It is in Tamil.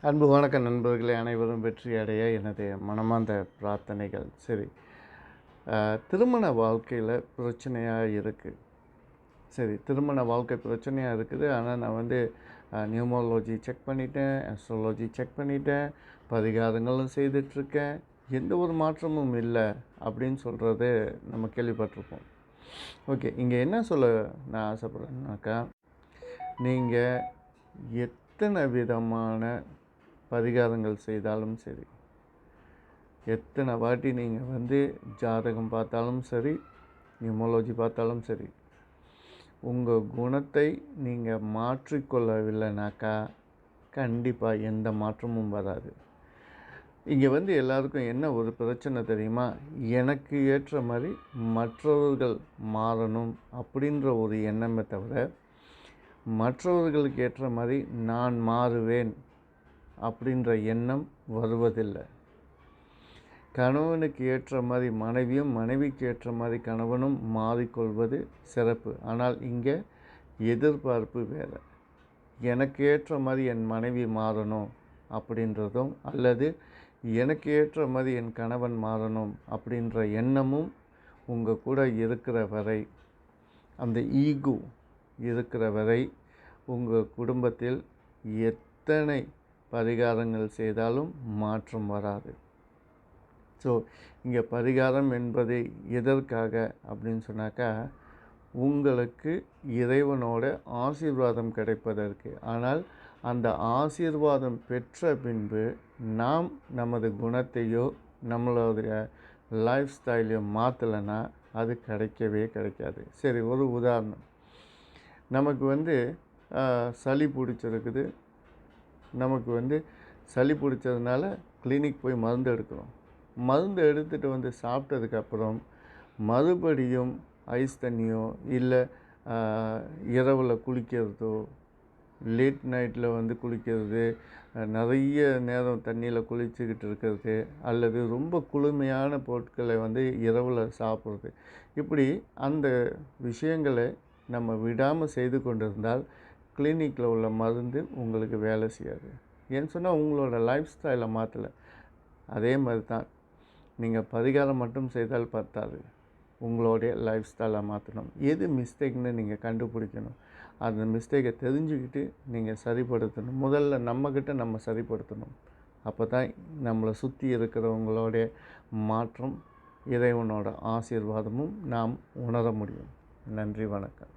அன்பு வணக்க நண்பர்களே, அனைவரும் வெற்றி அடைய எனது மனமார்ந்த பிரார்த்தனைகள். சரி, திருமண வாழ்க்கையில் பிரச்சனையாக இருக்குது. சரி, திருமண வாழ்க்கை பிரச்சனையாக இருக்குது. ஆனால் நான் நியூமராலஜி செக் பண்ணிட்டேன், ஆஸ்ட்ராலஜி செக் பண்ணிட்டேன், பரிகாரங்களும் செய்துட்ருக்கேன், எந்த ஒரு மாற்றமும் இல்லை அப்படின்னு சொல்கிறது நம்ம கேள்விப்பட்டிருப்போம். ஓகே, இங்கே என்ன சொல்ல நான் ஆசைப்படுறேன்னாக்கா, நீங்கள் எத்தனை விதமான பரிகாரங்கள் செய்தாலும் சரி, எத்தனை வாட்டி நீங்கள் ஜாதகம் பார்த்தாலும் சரி, நியூமராலஜி பார்த்தாலும் சரி, உங்கள் குணத்தை நீங்கள் மாற்றிக்கொள்ளவில்லைனாக்கா கண்டிப்பாக எந்த மாற்றமும் வராது. இங்கே எல்லாருக்கும் என்ன ஒரு பிரச்சனை தெரியுமா? எனக்கு ஏற்ற மாதிரி மற்றவர்கள் மாறணும் அப்படின்ற ஒரு எண்ணமே தவிர, மற்றவர்களுக்கு ஏற்ற மாதிரி நான் மாறுவேன் அப்படின்ற எண்ணம் வருவதில்லை. கணவனுக்கு ஏற்ற மாதிரி மனைவியும், மனைவிக்கு ஏற்ற மாதிரி கணவனும் மாறிக்கொள்வது சிறப்பு. ஆனால் இங்கே எதிர்பார்ப்பு வேறு. எனக்கு ஏற்ற மாதிரி என் மனைவி மாறணும் அப்படின்றதும், அல்லது எனக்கு ஏற்ற மாதிரி என் கணவன் மாறணும் அப்படின்ற எண்ணமும் உங்கள் கூட இருக்கிற வரை, அந்த ஈகோ இருக்கிற வரை உங்கள் குடும்பத்தில் எத்தனை பரிகாரங்கள் செய்தாலும் மாற்றம் வராது. ஸோ இங்கே பரிகாரம் என்பது எதற்காக அப்படின்னு சொன்னாக்கா, உங்களுக்கு இறைவனோட ஆசீர்வாதம் கிடைப்பதற்கு. ஆனால் அந்த ஆசீர்வாதம் பெற்ற பின்பு நாம் நமது குணத்தையோ நம்மளுடைய லைஃப் ஸ்டைலையோ மாற்றலைன்னா அது கிடைக்கவே கிடைக்காது. சரி, ஒரு உதாரணம். நமக்கு சளி பிடிச்சிருக்குது. நமக்கு சளி பிடிச்சதுனால கிளினிக் போய் மருந்து எடுக்கிறோம். மருந்து எடுத்துகிட்டு சாப்பிட்டதுக்கப்புறம் மறுபடியும் ஐஸ் தண்ணியோ, இல்லை இரவில் குளிக்கிறதோ, லேட் நைட்டில் குளிக்கிறது, நிறைய நேரம் தண்ணியில் குளிச்சுக்கிட்டு இருக்கிறது, அல்லது ரொம்ப குளுமையான பொருட்களை இரவில் சாப்பிட்றது, இப்படி அந்த விஷயங்களை நம்ம விடாமல் செய்து கொண்டிருந்தால் கிளினிக்கில் உள்ள மருந்து உங்களுக்கு வேலை செய்யாது. ஏன்னு சொன்னால் உங்களோட லைஃப் ஸ்டைலை மாற்றலை. அதே மாதிரி தான் நீங்கள் பரிகாரம் மட்டும் செய்தால் பத்தாது. உங்களுடைய லைஃப் ஸ்டைலை மாற்றணும். எது மிஸ்டேக்னு நீங்கள் கண்டுபிடிக்கணும். அந்த மிஸ்டேக்கை தெரிஞ்சுக்கிட்டு நீங்கள் சரிப்படுத்தணும். முதல்ல நம்மக்கிட்ட நம்ம சரிப்படுத்தணும். அப்போ தான் நம்மளை சுற்றி இருக்கிறவங்களுடைய மாற்றம், இறைவனோட ஆசீர்வாதமும் நாம் உணர முடியும். நன்றி, வணக்கம்.